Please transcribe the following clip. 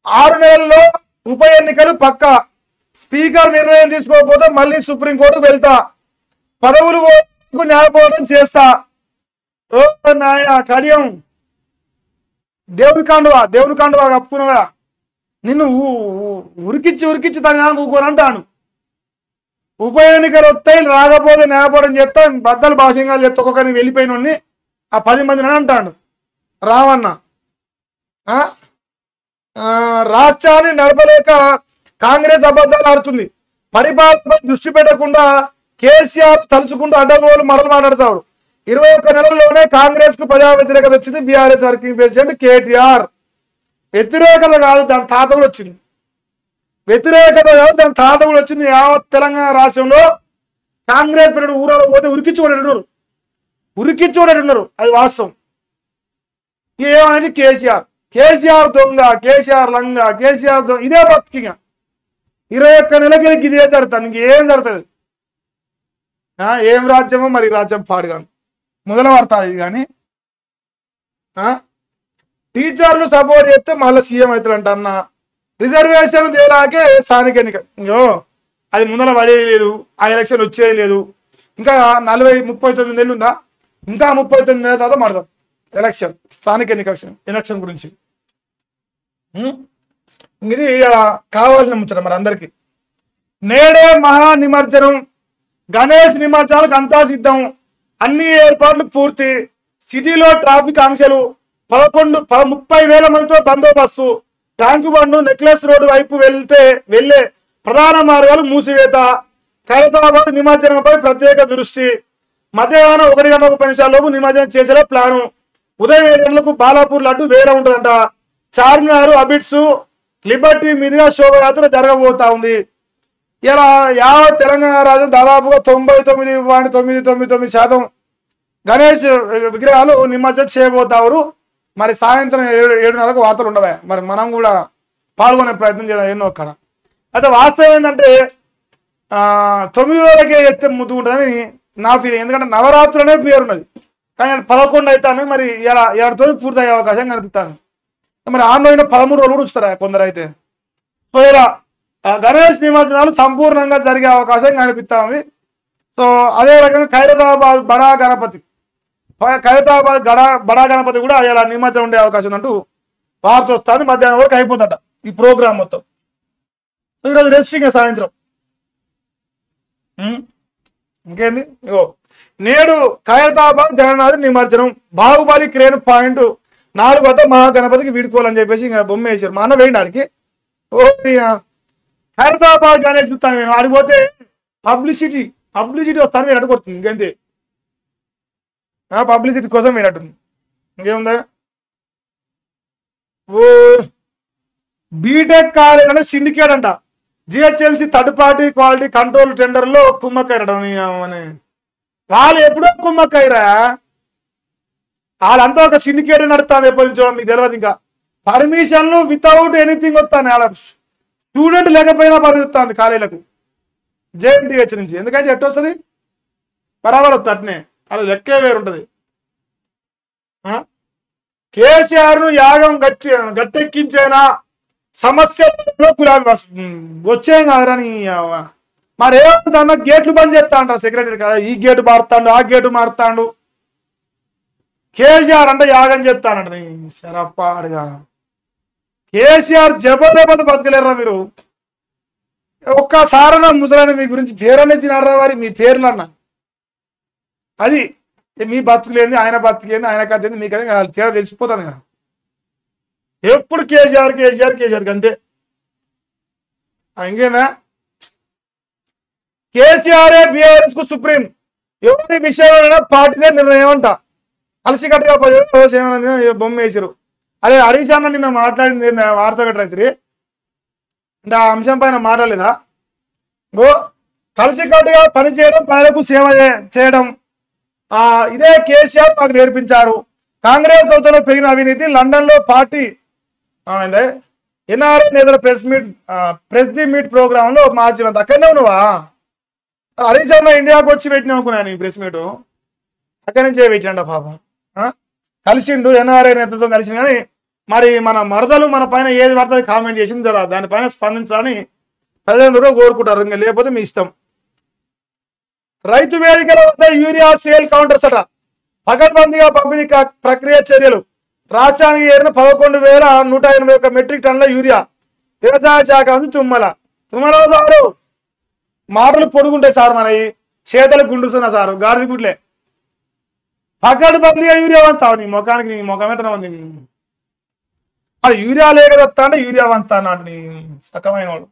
6 నెలల్లో ఉప ఎన్నికలు పక్కా, స్పీకర్ నిర్ణయం తీసుకోకపోతే మళ్ళీ సుప్రీంకోర్టుకు వెళ్తా, పదవులు న్యాయపోరాటం చేస్తా. ఓ నాయన కడియం దేవుని కాండువా కప్పుకున్నావా, నిన్ను ఉరికిచ్చి తన ఊకోని అంటాను. ఉప ఎన్నికలు వస్తాయి, రాకపోతే న్యాయపోవడం చెప్తా, బద్దలు భాషంగా చెప్తా, ఒక్కొక్కరిని వెళ్ళిపోయిన ఆ 10 మందిని అంటాడు రావన్న. రాష్ట్రాన్ని నడపలేక కాంగ్రెస్ అబద్ధాలు ఆడుతుంది, పరిపాలనపై దృష్టి పెట్టకుండా కేసీఆర్ తలుచుకుంటూ అడ్డగోలు మడలు మాట్లాడతారు. 21 నెలల్లోనే కాంగ్రెస్ కు ప్రజా వ్యతిరేకత వచ్చింది. BRS working president KTR. వ్యతిరేకత కాదు, దాని తాత కూడా వచ్చింది. వ్యతిరేకత కాదు, దాని తాత కూడా వచ్చింది. యావత్ తెలంగాణ రాష్ట్రంలో కాంగ్రెస్ పీరియడ్ ఊరాలో పోతే ఉరికిచ్చోడేటున్నారు, అది వాస్తవం. ఏమనేది కేసీఆర్ దొంగ, కేసీఆర్ లంగ, కేసీఆర్ దొంగ, ఇదే బతికింగ. 21 నెలలకి ఇదే జరుగుతుంది, ఇంకేం జరుగుతుంది? ఏం రాజ్యమో మరి రాజ్యం పాడుగాను మొదలు పడుతుంది. ఇది కానీ టీచర్లు సపోర్ట్ చేస్తే మళ్ళీ సీఎం అవుతారంట అన్న. రిజర్వేషన్ తేలాకే స్థానిక ఎన్నిక, ఇంకో అది ముందర పడేది లేదు, ఆ ఎలక్షన్ వచ్చేది లేదు. ఇంకా 39 నెలలు ఉందా, ఇంకా 39 నెలల తర్వాత మాడదాం ఎలక్షన్, స్థానిక ఎలక్షన్ గురించి. ఇది కావాల్సిన ముచ్చట మరి అందరికి. నేడే మహా నిమజ్జనం, గణేష్ నిమజ్జనాలకు అంతా సిద్ధం, అన్ని ఏర్పాట్లు పూర్తి. సిటీలో ట్రాఫిక్ ఆంక్షలు, 30,000 మందితో బందోబస్తు. ట్యాంకు బండు నెక్లెస్ రోడ్డు వైపు వెళ్లే ప్రధాన మార్గాలు మూసివేత. ఖైరతాబాద్ నిమజ్జనంపై ప్రత్యేక దృష్టి. మధ్యాహ్నం 1 గంట 30 నిమిషాల్లోపు నిమజ్జనం చేసేలా ప్లాను. ఉదయం 7 గంటలకు బాలాపూర్ లడ్డు వేరే ఉంటుందంట. చార్మినార్, అబిడ్స్, లిబర్టీ మీదుగా శోభయాత్ర జరగబోతా ఉంది. ఇలా యావత్ తెలంగాణ రాష్ట్రం దాదాపుగా 99.999% గణేష్ విగ్రహాలు నిమజ్జనం చేయబోతారు. మరి సాయంత్రం 7:30కు వార్తలు ఉండవా, మరి మనం కూడా పాల్గొనే ప్రయత్నం చేద్దాం ఎన్నో అక్కడ. అయితే వాస్తవం ఏంటంటే 9 రోజులకే ఎత్తే ముద్దు ఉంటుందని నా ఫీలింగ్. ఎందుకంటే నవరాత్రులనే పేరున్నది, కానీ 11 అవుతాను. మరి ఇలా 7తో పూర్తి అయ్యే అవకాశం కనిపిస్తుంది. మరి ఆన్లైన్ 13 రోజులు కూడా ఉంచుతారా కొందరు అయితే. సో ఇలా గణేష్ నిమజ్జనాలు సంపూర్ణంగా జరిగే అవకాశం కనిపిస్తా ఉంది. సో అదే రకంగా ఖైరతాబాద్ బడా గణపతి కూడా ఇలా నిమజ్జనం ఉండే అవకాశం ఉందంటూ వార్త వస్తుంది. మధ్యాహ్నం వరకు అయిపోతుందట ఈ ప్రోగ్రామ్ మొత్తం. ఈరోజు రెస్టింగ్ సాయంత్రం. ఇంకేంది, ఇగో నేడు ఖైరతాబాద్ జగన్నాథ్ నిమజ్జనం, బాహుబలి క్రేన్ పాయింట్ 4 వద్ద మహాగణపతికి వీడుకోవాలని చెప్పేసి ఇంకా బొమ్మ వేసారు. మా అన్న వేయండి ఆడికి. ఓ ఖైరతాబాద్ గణేష్ చూస్తాను నేను, ఆడిపోతే పబ్లిసిటీ వస్తాను మీరు అడుగుతుంది. ఇంకంతే, పబ్లిసిటీ కోసం వినట్టుంది. ఇంకేముందా, ఓ బీటెక్ కాలేజ్ అంటే సిండికేట్ అంట. GHMC third party quality control టెండర్లో కుమ్మక్కైరడం. వాళ్ళు ఎప్పుడో కుమ్మక్కైరా, వాళ్ళంతా ఒక సిండికేట్ నడుస్తాను ఎప్పటి నుంచో, మీకు తెలియదు. ఇంకా పర్మిషన్లు వితౌట్ ఎనీథింగ్ వస్తాను. వాళ్ళ స్టూడెంట్ లేకపోయినా పరిమిస్తుంది కాలేజీలకు జేఎన్టీహెచ్ నుంచి. ఎందుకంటే ఎట్టు వస్తుంది, బరాబర్ వస్తుంది అట్నే, అలా లెక్కే వేరుంటుంది. కేసీఆర్ను యాగం గట్టెక్కించేనా సమస్యలో గులాబీ వచ్చేం కాదని. మరి ఏమంటా గేట్లు బంద్ చేస్తా అంటారు సెక్రటరీ కదా, ఈ గేటు మారుతాడు, ఆ గేటు మారుతాడు. కేసీఆర్ అంటే యాగం చెప్తానంట. శరప్పాడుగా కేసీఆర్ జబర్దస్త్ బతకలేరా మీరు. ఒక్కసారన్నా ముసలాన్ని మీ గురించి పేరనే తినరా వారి, మీ పేర్లు అన్నా. అది మీ బతుకులేంది, ఆయన బతుకేంది, ఆయన కథ ఏంది, మీకు అది తీరా తెలిసిపోతాను కదా. ఎప్పుడు కేసీఆర్ అంతే. ఇంకేనా, కేసీఆర్ బీఆర్ఎస్ కు సుప్రీం, ఎవరి విషయంలో పార్టీదే నిర్ణయం అంట. కలిసి కట్టుగా బొమ్మ వేసారు. అదే హరీష్ అన్న నిన్న మాట్లాడింది వార్త పెట్టరైతే అంటే ఆ అంశం పైన మాట్లాడలేదా. కలిసి కట్టుగా పనిచేయడం, ప్రజలకు సేవ చేయడం, ఇదే కేసీఆర్ మాకు నేర్పించారు. కాంగ్రెస్ ప్రభుత్వంలో పెరిగిన అవినీతి, లండన్ లో పార్టీ ఎన్ఆర్ఐ నేతల ప్రెస్ ది మీట్ ప్రోగ్రామ్ లో మార్చినంత అక్కడనే ఉన్నావా. హరీష్ అన్న ఇండియాకు వచ్చి పెట్టినా అనుకున్నాను ఈ ప్రెస్ మీట్, అక్కడి నుంచే పెట్టిండ పాపం. కలిసిండు ఎన్ఆర్ఐ నేతలతో కలిసి, కానీ మరి మన మరదలు మన పైన ఏది పడుతుంది కామెంట్ చేసింది జర దానిపైన స్పందించాలని ప్రజలందరూ కోరుకుంటారు. ఇంకా లేకపోతే మీ ఇష్టం. రైతు వేదికల వద్ద యూరియా సేల్ కౌంటర్స్ అట పకడ్బందీగా పంపిణీ ప్రక్రియ చర్యలు. రాష్ట్రానికి ఏరిన 11,181 మెట్రిక్ టన్నుల యూరియా. వ్యవసాయ శాఖ ఉంది తుమ్మల సారు మాటలు పొడుగుంటాయి సార్, మన చేతలు గుండుస్తున్నా సారు గాడిది గుడ్లే. పకడ్బందీగా యూరియా వంస్తావు నీ ముఖానికి, నీ ముఖం ఎట్టనే ఉంది. అది యూరియా లేక వస్తా అంటే యూరియా వంస్తా అన్నాడు నీ సకమైన వాడు.